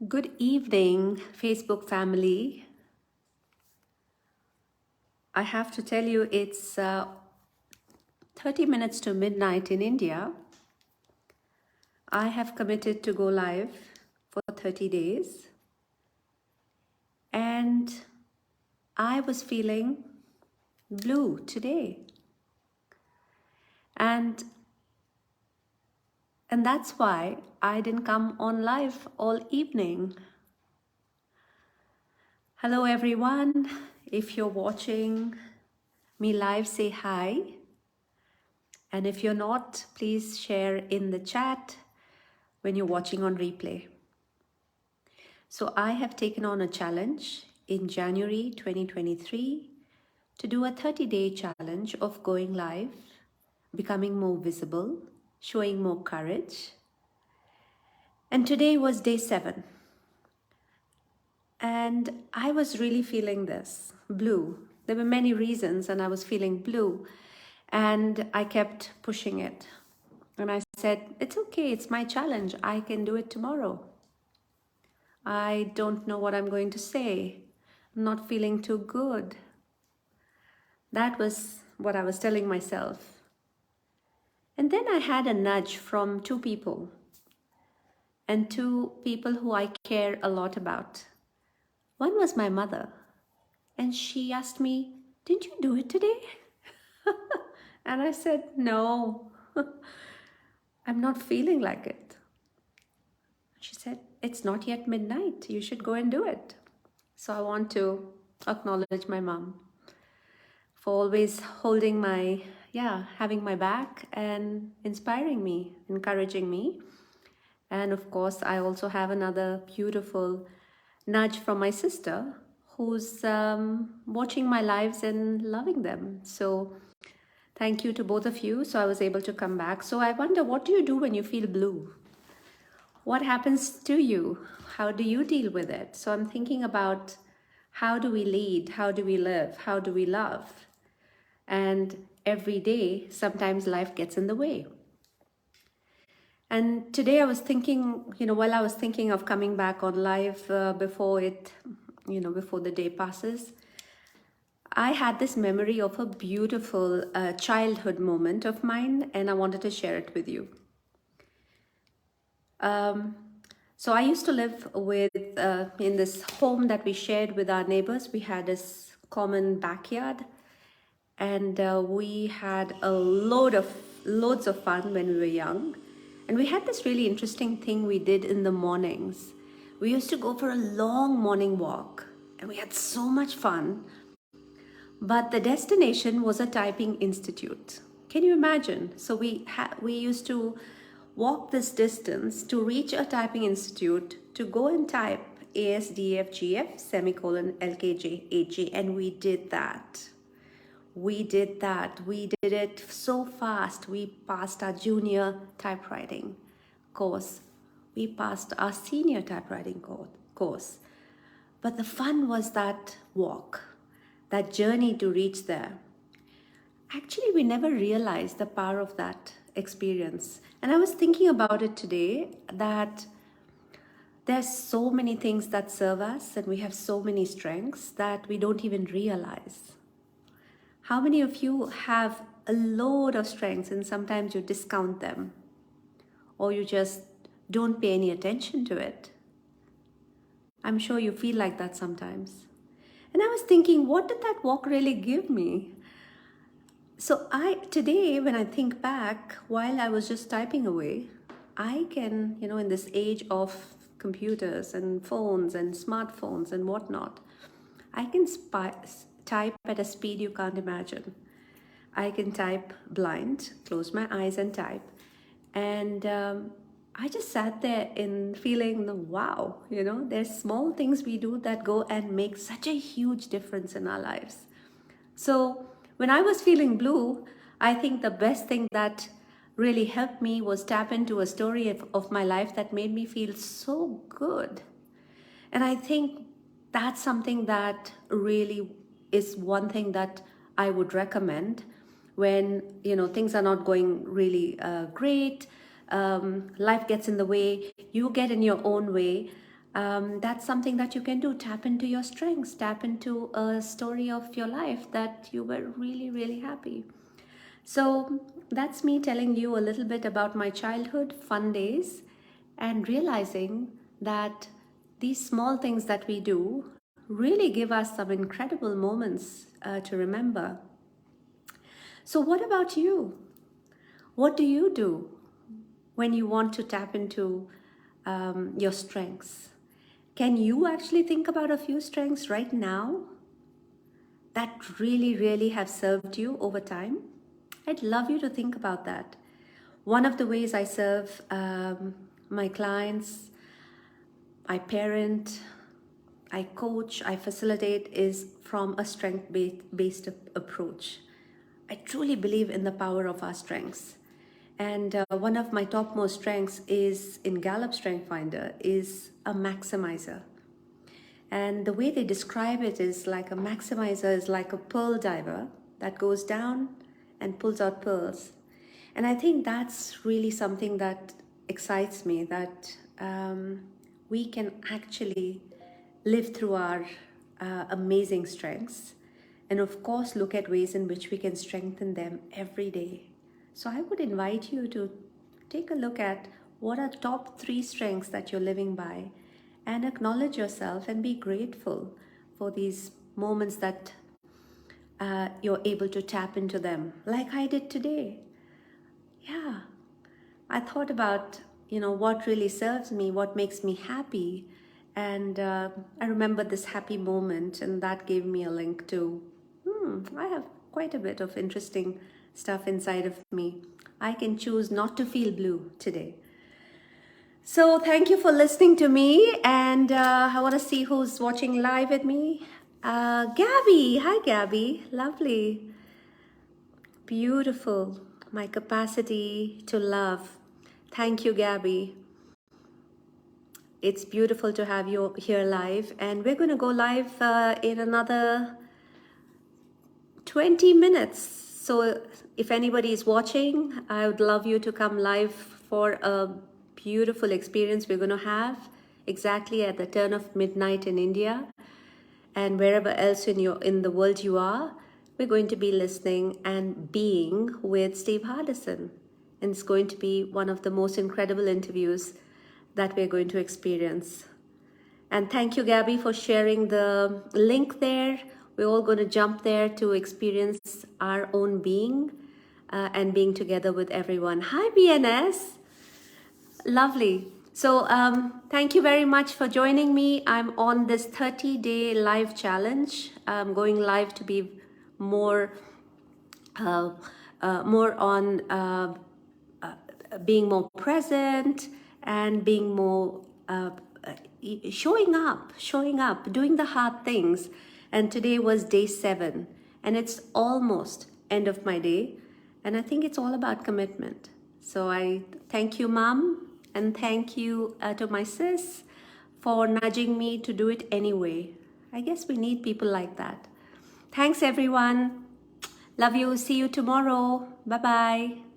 Good evening, Facebook family. I have to tell you, it's 30 minutes to midnight in India. I have committed to go live for 30 days. And I was feeling blue today. And that's why I didn't come on live all evening. Hello, everyone. If you're watching me live, say hi. And if you're not, please share in the chat when you're watching on replay. So I have taken on a challenge in January 2023 to do a 30-day challenge of going live, becoming more visible, showing more courage. And today was day 7. And I was really feeling this, blue. There were many reasons and I was feeling blue. And I kept pushing it. And I said, it's okay, it's my challenge. I can do it tomorrow. I don't know what I'm going to say. I'm not feeling too good. That was what I was telling myself. And then I had a nudge from 2 people. And 2 people who I care a lot about. One was my mother. And she asked me, didn't you do it today? And I said, no, I'm not feeling like it. She said, it's not yet midnight. You should go and do it. So I want to acknowledge my mom for always holding my, having my back and inspiring me, encouraging me. And of course, I also have another beautiful nudge from my sister who's watching my lives and loving them. So thank you to both of you. So I was able to come back. So I wonder, what do you do when you feel blue? What happens to you? How do you deal with it? So I'm thinking about, how do we lead? How do we live? How do we love? And every day, sometimes life gets in the way. And today I was thinking, while I was thinking of coming back on live before the day passes, I had this memory of a beautiful childhood moment of mine, and I wanted to share it with you. So I used to live with in this home that we shared with our neighbors. We had this common backyard, and we had loads of fun when we were young. And we had this really interesting thing we did in the mornings. We used to go for a long morning walk, and we had so much fun. But the destination was a typing institute. Can you imagine? So we used to walk this distance to reach a typing institute to go and type ASDFGF semicolon LKJ8G, and we did that. We did it so fast. We passed our junior typewriting course. We passed our senior typewriting course. But the fun was that walk, that journey to reach there. Actually, we never realized the power of that experience. And I was thinking about it today, that there's so many things that serve us and we have so many strengths that we don't even realize. How many of you have a load of strengths and sometimes you discount them, or you just don't pay any attention to it? I'm sure you feel like that sometimes. And I was thinking, what did that walk really give me? So today, when I think back, while I was just typing away, I can, in this age of computers and phones and smartphones and whatnot, I can type at a speed you can't imagine. I can type blind, close my eyes and type. And I just sat there in feeling the wow, there's small things we do that go and make such a huge difference in our lives. So when I was feeling blue, I think the best thing that really helped me was tap into a story of my life that made me feel so good. And I think that's something that really is one thing that I would recommend when, things are not going really great, life gets in the way, you get in your own way. That's something that you can do. Tap into your strengths, tap into a story of your life that you were really, really happy. So that's me telling you a little bit about my childhood fun days and realizing that these small things that we do really give us some incredible moments to remember. So, what about you? What do you do when you want to tap into your strengths? Can you actually think about a few strengths right now that really, really have served you over time? I'd love you to think about that. One of the ways I serve my clients, I parent, I coach, I facilitate is from a strength-based approach. I truly believe in the power of our strengths. And one of my topmost strengths is in Gallup Strength Finder is a maximizer. And the way they describe it is like a maximizer is like a pearl diver that goes down and pulls out pearls. And I think that's really something that excites me, that we can actually live through our amazing strengths and of course look at ways in which we can strengthen them every day. So I would invite you to take a look at what are top 3 strengths that you're living by and acknowledge yourself and be grateful for these moments that you're able to tap into them, like I did today. Yeah, I thought about, what really serves me, what makes me happy. And I remember this happy moment, and that gave me a link to, I have quite a bit of interesting stuff inside of me. I can choose not to feel blue today. So thank you for listening to me, and I want to see who's watching live with me. Gabby, hi Gabby, lovely, beautiful, my capacity to love. Thank you, Gabby. It's beautiful to have you here live, and we're going to go live in another 20 minutes. So if anybody is watching, I would love you to come live for a beautiful experience we're going to have exactly at the turn of midnight in India, and wherever else in the world you are. We're going to be listening and being with 𝗙WWE. And it's going to be one of the most incredible interviews that we're going to experience. And thank you, Gabby, for sharing the link there. We're all going to jump there to experience our own being and being together with everyone. Hi, BNS. Lovely. So thank you very much for joining me. I'm on this 30-day live challenge. I'm going live to be more on being more present and being more showing up, doing the hard things. And today was day 7, and it's almost end of my day. And I think it's all about commitment. So I thank you, Mom, and thank you to my sis for nudging me to do it anyway. I guess we need people like that. Thanks, everyone. Love you. See you tomorrow. Bye-bye.